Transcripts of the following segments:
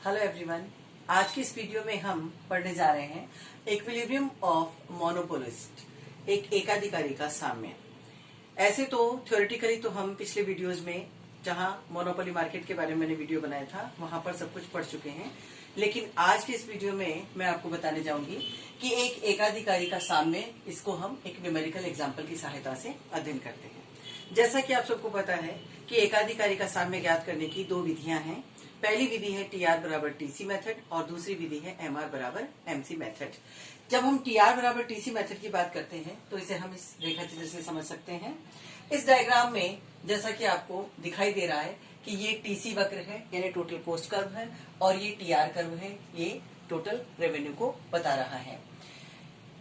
Hello everyone. आज की इस वीडियो में हम पढ़ने जा रहे हैं इक्विलिब्रियम ऑफ मोनोपोलिस्ट, एक एकाधिकारी का साम्य। ऐसे तो थ्योरेटिकली तो हम पिछले वीडियोस में जहां मोनोपोली मार्केट के बारे में मैंने वीडियो बनाया था वहां पर सब कुछ पढ़ चुके हैं, लेकिन आज के इस वीडियो में मैं आपको बताने जाऊंगी कि एक एकाधिकारी का साम्य, इसको हम एक न्यूमेरिकल एग्जाम्पल की सहायता से अध्ययन करते हैं। जैसा कि आप सबको पता है कि एकाधिकारी का साम्य ज्ञात करने की दो विधियां हैं। पहली विधि है टी आर बराबर टीसी मेथड और दूसरी विधि है एम आर बराबर एमसी मेथड। जब हम टी आर बराबर टीसी मेथड की बात करते हैं तो इसे हम इस रेखा चित्र से समझ सकते हैं। इस डायग्राम में जैसा कि आपको दिखाई दे रहा है कि ये टीसी वक्र है यानी टोटल कॉस्ट कर्व है, और ये टी आर कर्व है, ये टोटल रेवेन्यू को बता रहा है।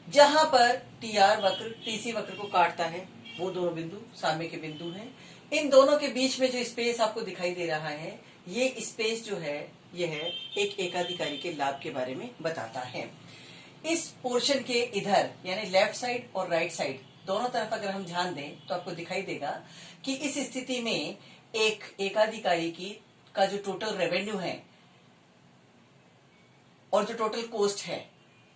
जहां पर टी आर वक्र टीसी वक्र को काटता है वो दोनों बिंदु साम्य के बिंदु हैं। इन दोनों के बीच में जो स्पेस आपको दिखाई दे रहा है, ये स्पेस जो है यह एक एकाधिकारी के लाभ के बारे में बताता है। इस पोर्शन के इधर यानी लेफ्ट साइड और राइट साइड दोनों तरफ अगर हम ध्यान दें तो आपको दिखाई देगा कि इस स्थिति में एक एकाधिकारी की का जो टोटल रेवेन्यू है और जो टोटल कॉस्ट है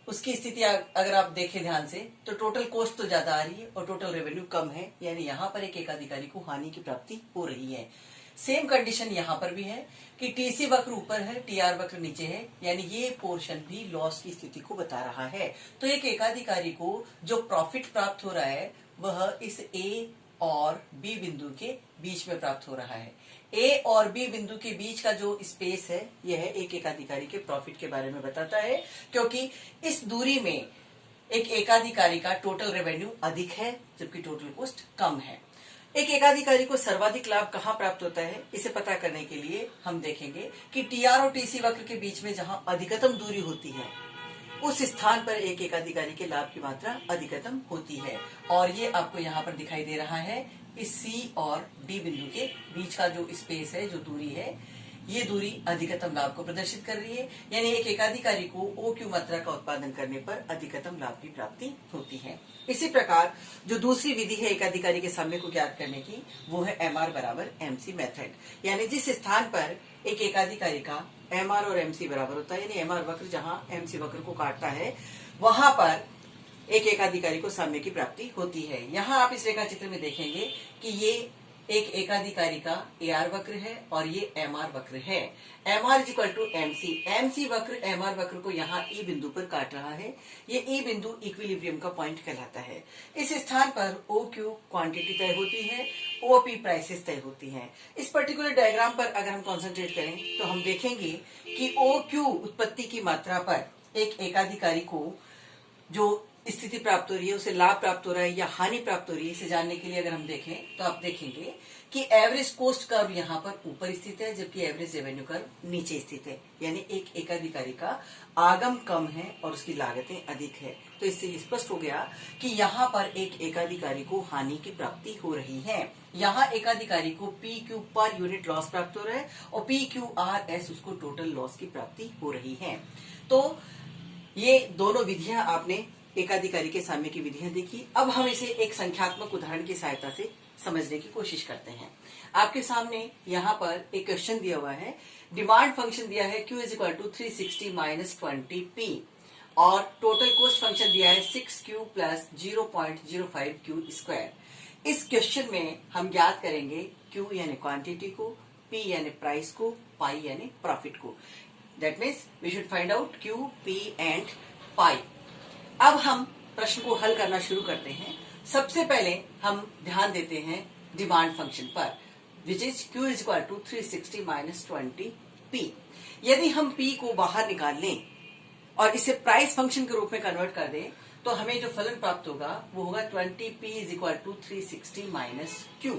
उसकी स्थिति अगर आप देखें ध्यान से तो टोटल कॉस्ट तो ज्यादा आ रही है और टोटल रेवेन्यू कम है, यानी यहाँ पर एक एकाधिकारी को हानि की प्राप्ति हो रही है। सेम कंडीशन यहाँ पर भी है कि टीसी वक्र ऊपर है, टीआर वक्र नीचे है, यानी ये पोर्शन भी लॉस की स्थिति को बता रहा है। तो एक एकाधिकारी को जो प्रॉफिट प्राप्त हो रहा है वह इस ए और बी बिंदु के बीच में प्राप्त हो रहा है। ए और बी बिंदु के बीच का जो स्पेस है यह एक एकाधिकारी के प्रॉफिट के बारे में बताता है, क्योंकि इस दूरी में एक एकाधिकारी का टोटल रेवेन्यू अधिक है जबकि टोटल कॉस्ट कम है। एक एकाधिकारी को सर्वाधिक लाभ कहाँ प्राप्त होता है, इसे पता करने के लिए हम देखेंगे कि टीआर और टीसी वक्र के बीच में जहां अधिकतम दूरी होती है उस स्थान पर एक एकाधिकारी के लाभ की मात्रा अधिकतम होती है। और ये आपको यहाँ पर दिखाई दे रहा है इस सी और डी बिंदु के बीच का जो स्पेस है, जो दूरी है, ये दूरी अधिकतम लाभ को प्रदर्शित कर रही है, यानी एक एकाधिकारी को ओ क्यू मात्रा का उत्पादन करने पर अधिकतम लाभ की प्राप्ति होती है। इसी प्रकार जो दूसरी विधि है एकाधिकारी के साम्य को ज्ञात करने की, वो है एम आर बराबर एमसी मेथड। यानी जिस स्थान पर एक एकाधिकारी का एम आर और एमसी बराबर होता है, यानी एम आर वक्र जहां एमसी वक्र को काटता है वहां पर एक एकाधिकारी को साम्य की प्राप्ति होती है। यहाँ आप इस रेखा चित्र में देखेंगे कि ये एक एकाधिकारी का ए आर वक्र है और ये एम आर वक्र है। M R is equal to MC, MC वक्र एम आर वक्र को यहाँ ई बिंदु पर काट रहा है। ये ई बिंदु इक्विलिब्रियम का पॉइंट कहलाता है। इस स्थान पर ओ क्यू क्वांटिटी तय होती है, ओ पी प्राइसेस तय होती हैं। इस पर्टिकुलर डायग्राम पर अगर हम कॉन्सेंट्रेट करें तो हम देखेंगे कि ओ क्यू उत्पत्ति की मात्रा पर एक एकाधिकारी को जो स्थिति प्राप्त हो रही है, उसे लाभ प्राप्त हो रहा है या हानि प्राप्त हो रही है, इसे जानने के लिए अगर हम देखें तो आप देखेंगे कि एवरेज कॉस्ट कर्व यहाँ पर ऊपर स्थित है जबकि एवरेज रेवेन्यू कर्व नीचे स्थित है। यानी एक एकाधिकारी का आगम कम है और उसकी लागतें अधिक है। तो इससे स्पष्ट हो गया कि यहाँ पर एक एकाधिकारी को हानि की प्राप्ति हो रही है। यहाँ एकाधिकारी को P Q per unit loss प्राप्त हो रहा है और पी क्यू आर एस उसको टोटल लॉस की प्राप्ति हो रही है। तो ये दोनों विधियां आपने एकाधिकारी के साम्य की विधियां देखी। अब हम इसे एक संख्यात्मक उदाहरण की सहायता से समझने की कोशिश करते हैं। आपके सामने यहाँ पर एक क्वेश्चन दिया हुआ है। डिमांड फंक्शन दिया है Q is equal to 360 minus 20P और टोटल कॉस्ट फंक्शन दिया है 6Q प्लस 0.05Q स्क्वायर। इस क्वेश्चन में हम ज्ञात करेंगे Q यानी क्वांटिटी को, P यानी प्राइस को, पाई यानी प्रॉफिट को। That means we should find out Q, P and pi. अब हम प्रश्न को हल करना शुरू करते हैं। सबसे पहले हम ध्यान देते हैं डिमांड फंक्शन पर, which is Q is equal to 360 minus 20P। यदि हम P को बाहर निकाल लें और इसे प्राइस फंक्शन के रूप में कन्वर्ट कर दें तो हमें जो फलन प्राप्त होगा वो होगा 20P is equal to 360 minus Q।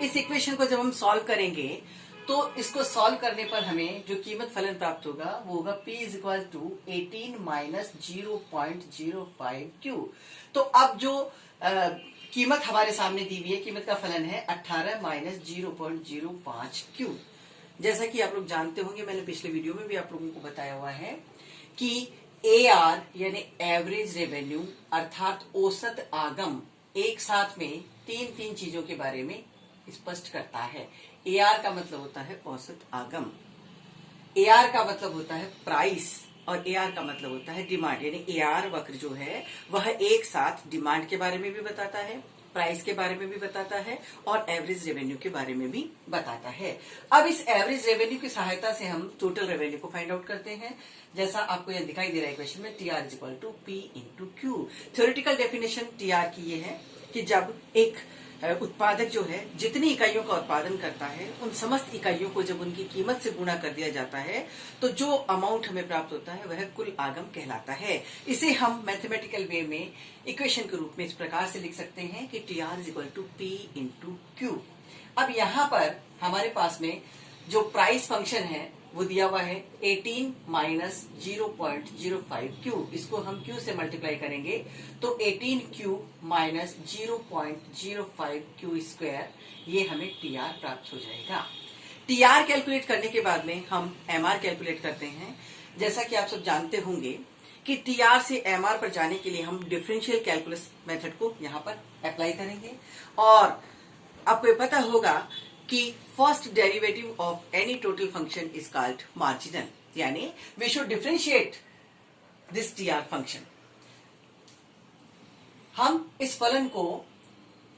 इस इक्वेशन को जब हम सॉल्व करेंगे तो इसको सॉल्व करने पर हमें जो कीमत फलन प्राप्त होगा वो होगा P is equal to 18 minus 0.05Q। तो अब जो कीमत हमारे सामने दी हुई है, कीमत का फलन है 18 माइनस 0.05Q। जैसा कि आप लोग जानते होंगे, मैंने पिछले वीडियो में भी आप लोगों को बताया हुआ है कि AR यानी एवरेज रेवेन्यू अर्थात औसत आगम एक साथ में तीन चीजों के बारे में स्पष्ट करता है। AR का मतलब होता है औसत आगम। AR का मतलब होता है प्राइस और AR का मतलब होता है डिमांड, यानी AR वक्र जो है वह एक साथ डिमांड के बारे में भी बताता है, प्राइस के बारे में भी बताता है और एवरेज रेवेन्यू के बारे में भी बताता है। अब इस एवरेज रेवेन्यू की सहायता से हम टोटल रेवेन्यू को फाइंड आउट करते हैं। जैसा आपको यह दिखाई दे रहा है क्वेश्चन में, TR is equal to P into Q। Theoretical definition TR की ये है कि जब एक उत्पादक जो है जितनी इकाइयों का उत्पादन करता है उन समस्त इकाइयों को जब उनकी कीमत से गुणा कर दिया जाता है तो जो अमाउंट हमें प्राप्त होता है वह कुल आगम कहलाता है। इसे हम मैथमेटिकल वे में इक्वेशन के रूप में इस प्रकार से लिख सकते हैं कि TR is equal to P into Q। अब यहाँ पर हमारे पास में जो प्राइस फंक्शन है वो दिया हुआ है 18 माइनस 0.05Q। इसको हम Q से मल्टीप्लाई करेंगे तो 18Q माइनस 0.05Q स्क्वायर, ये हमें TR प्राप्त हो जाएगा। TR कैलकुलेट करने के बाद में हम MR कैलकुलेट करते हैं। जैसा कि आप सब जानते होंगे कि TR से MR पर जाने के लिए हम डिफरेंशियल कैलकुलस मेथड को यहाँ पर अप्लाई करेंगे और आपको पता होगा कि first derivative of any total function is called marginal, यानी we should differentiate this TR function. हम इस फलन को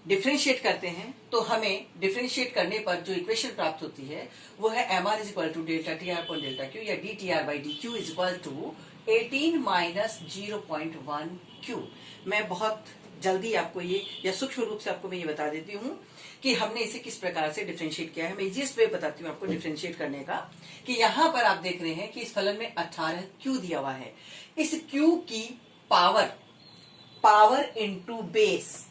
डिफरेंशिएट करते हैं तो हमें डिफरेंशिएट करने पर जो इक्वेशन प्राप्त होती है वो है MR is equal to delta TR upon delta Q या DTR by DQ is equal to 18 minus 0.1Q। मैं बहुत जल्दी आपको ये या सूक्ष्म रूप से आपको मैं ये बता देती हूँ कि हमने इसे किस प्रकार से डिफरेंशिएट किया है। मैं इजीएस्ट वे बताती हूँ आपको डिफरेंशिएट करने का कि यहाँ पर आप देख रहे हैं कि इस फलन में 18Q दिया हुआ है। इस Q की power into base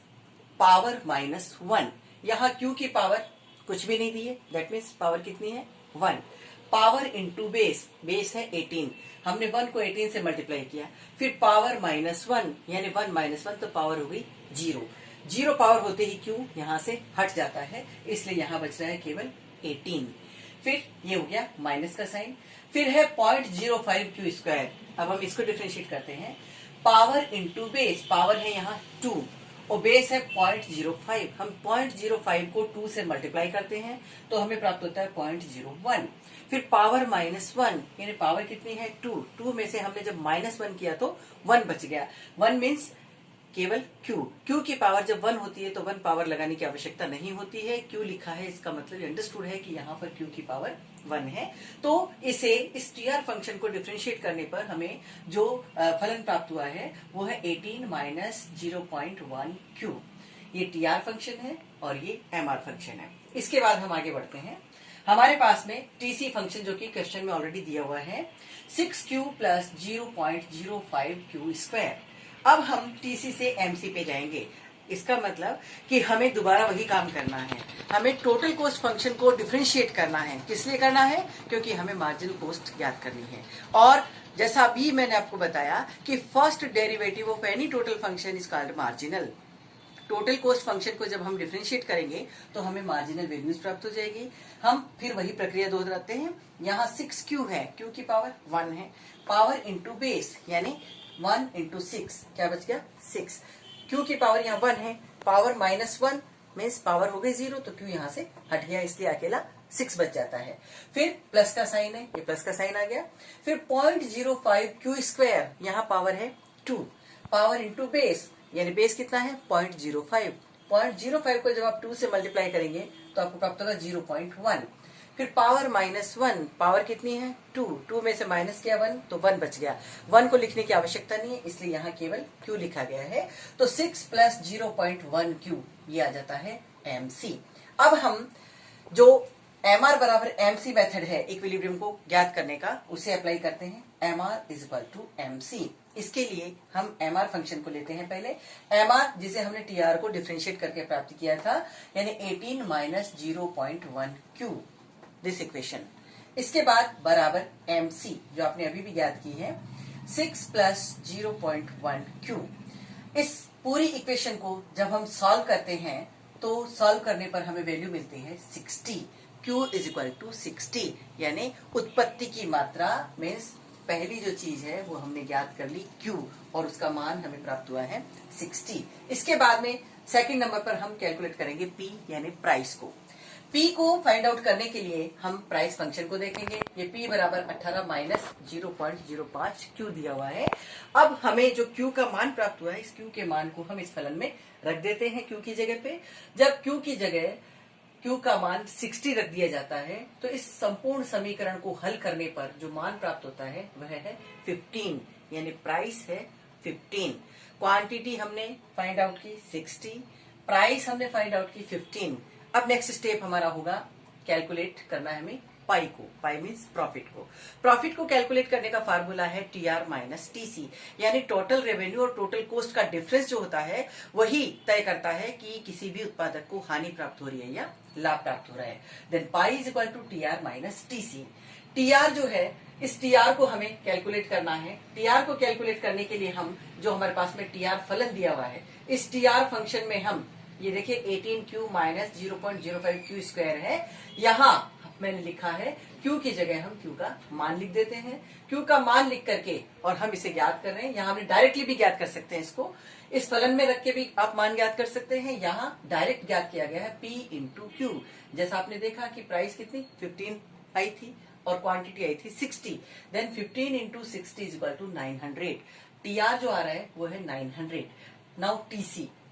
power minus 1। यहाँ Q की पावर कुछ भी नहीं दी है, दैट मीन्स पावर कितनी है 1। पावर इंटू बेस है 18, हमने 1 को 18 से मल्टीप्लाई किया, फिर पावर माइनस 1 यानी 1 माइनस 1 तो पावर हो गई 0। 0 पावर होते ही Q यहाँ से हट जाता है, इसलिए यहाँ बच रहा है केवल 18। फिर ये हो गया माइनस का साइन, फिर है 0.05Q स्क्वायर। अब हम इसको डिफरेंशिएट करते हैं। पावर इंटू बेस, पावर है यहाँ 2 और बेस है 0.05। हम 0.05 को 2 से मल्टीप्लाई करते हैं तो हमें प्राप्त होता है 0.01। फिर पावर माइनस 1 यानी पावर कितनी है 2 में से हमने जब माइनस 1 किया तो 1 बच गया। 1 मीन्स केवल Q की पावर जब 1 होती है तो 1 पावर लगाने की आवश्यकता नहीं होती है। Q लिखा है, इसका मतलब अंडरस्टूड है कि यहाँ पर Q की पावर 1 है। तो इसे इस TR फंक्शन को डिफरेंशिएट करने पर हमें जो फलन प्राप्त हुआ है वो है 18 माइनस 0.1Q। ये TR फंक्शन है और ये MR फंक्शन है। इसके बाद हम आगे बढ़ते हैं। हमारे पास में TC फंक्शन जो कि क्वेश्चन में ऑलरेडी दिया हुआ है 6Q प्लस 0.05Q स्क्वायर। अब हम TC से MC पे जाएंगे। इसका मतलब कि हमें दोबारा वही काम करना है, हमें टोटल कॉस्ट फंक्शन को डिफरेंशिएट करना है। किस लिए करना है? क्योंकि हमें मार्जिनल कॉस्ट ज्ञात करनी है। और जैसा अभी मैंने आपको बताया कि first derivative of any total function is called marginal. Total cost function को जब हम डिफरेंशिएट करेंगे तो हमें मार्जिनल वैल्यूज प्राप्त हो जाएगी। हम फिर वही प्रक्रिया दोहराते हैं। यहाँ 6Q है, Q की पावर 1 है, पावर इंटू बेस यानी 1 इंटू 6, क्या बच गया 6। Q की पावर यहाँ 1 है, पावर माइनस 1 मीन्स पावर हो गई 0 तो Q यहाँ से हट गया, इसलिए अकेला 6 बच जाता है। फिर प्लस का साइन है, ये प्लस का साइन आ गया। फिर 0.05Q स्क्वायर, यहाँ पावर है 2, पावर इंटू बेस यानी बेस कितना है 0.05। 0.05 को जब आप 2 से मल्टीप्लाई करेंगे तो आपको प्राप्त होगा 0.1। फिर पावर माइनस 1, पावर कितनी है 2 में से माइनस किया 1 तो 1 बच गया। 1 को लिखने की आवश्यकता नहीं है, इसलिए यहाँ केवल Q लिखा गया है। तो 6 प्लस 0.1Q ये आ जाता है MC। अब हम जो MR बराबर MC मेथड है इक्विलिब्रियम को ज्ञात करने का, उसे अप्लाई करते हैं। MR is equal to MC। इसके लिए हम MR फंक्शन को लेते हैं पहले। MR जिसे हमने TR को डिफरेंशिएट करके प्राप्त किया था यानी 18 माइनस 0.1Q, दिस इक्वेशन। इसके बाद बराबर MC जो आपने अभी भी ज्ञात की है 6 प्लस 0.1Q। इस पूरी इक्वेशन को जब हम सॉल्व करते हैं तो सॉल्व करने पर हमें वैल्यू मिलती है 60। Q इज इक्वल टू 60 यानी उत्पत्ति की मात्रा मीन्स पहली जो चीज है वो हमने ज्ञात कर ली Q और उसका मान हमें प्राप्त हुआ है 60। इसके बाद में सेकंड नंबर पर हम कैलकुलेट करेंगे P यानी प्राइस को। P को फाइंड आउट करने के लिए हम प्राइस फंक्शन को देखेंगे। ये P बराबर 18 माइनस 0.05 Q दिया हुआ है। अब हमें जो Q का मान प्राप्त हुआ है, इस Q के मान को हम इस फलन में रख देते हैं Q की जगह पे। जब Q की जगह Q का मान 60 रख दिया जाता है तो इस संपूर्ण समीकरण को हल करने पर जो मान प्राप्त होता है वह है 15, यानी प्राइस है 15। क्वांटिटी हमने फाइंड आउट की 60, प्राइस हमने फाइंड आउट की 15। अब नेक्स्ट स्टेप हमारा होगा कैलकुलेट करना है हमें पाई को। पाई मीन्स प्रॉफिट को। प्रॉफिट को कैलकुलेट करने का फार्मूला है टीआर माइनस टीसी, यानी टोटल रेवेन्यू और टोटल कॉस्ट का डिफरेंस जो होता है वही तय करता है कि किसी भी उत्पादक को हानि प्राप्त हो रही है या लाभ प्राप्त हो रहा है। Then pi is equal to TR minus TC. TR जो है, इस टीआर को हमें कैलकुलेट करना है। टीआर को कैलकुलेट करने के लिए हम जो हमारे पास में टीआर फलन दिया हुआ है, इस टीआर फंक्शन में हम ये देखिए 18Q माइनस 0.05 Q स्क्वायर है। यहाँ मैंने लिखा है Q की जगह हम Q का मान लिख देते हैं। Q का मान लिख करके और हम इसे ज्ञात कर रहे हैं। यहाँ हमने डायरेक्टली भी ज्ञात कर सकते हैं, इसको इस फलन में रख के भी आप मान ज्ञात कर सकते हैं। यहाँ डायरेक्ट ज्ञात किया गया है P इंटू Q। जैसा आपने देखा कि प्राइस कितनी 15 आई थी और क्वांटिटी आई थी 60। Then 15 into 60 is equal to 900। TR जो आ रहा है वो है 900। नाउ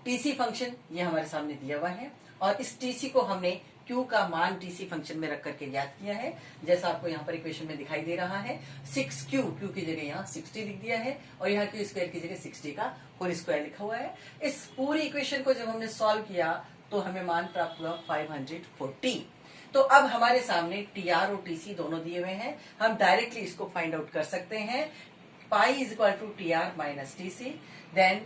टीसी फंक्शन ये हमारे सामने दिया हुआ है और इस टीसी को हमने Q का मान टीसी फंक्शन में रख करके ज्ञात किया है, जैसा आपको यहाँ पर इक्वेशन में दिखाई दे रहा है। 6Q, Q की जगह यहाँ 60 लिख दिया है और यहाँ Q स्क्वायर की जगह 60 का होल स्क्वायर लिखा हुआ है। इस पूरी इक्वेशन को जब हमने सॉल्व किया तो हमें मान प्राप्त हुआ 540। तो अब हमारे सामने टीआर और टीसी दोनों दिए हुए हैं, हम डायरेक्टली इसको फाइंड आउट कर सकते हैं। Pi is equal to TR minus TC, then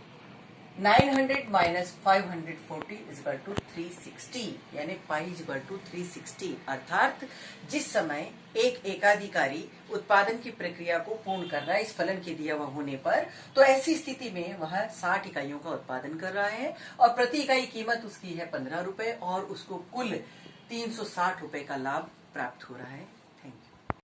900 minus 540 is equal to 360, यानी पाई इज इक्वल टू 360। अर्थात जिस समय एक एकाधिकारी उत्पादन की प्रक्रिया को पूर्ण कर रहा है इस फलन के दिया हुआ होने पर, तो ऐसी स्थिति में वह 60 इकाइयों का उत्पादन कर रहा है और प्रति इकाई कीमत उसकी है 15 रुपए और उसको कुल 360 रुपए का लाभ प्राप्त हो रहा है।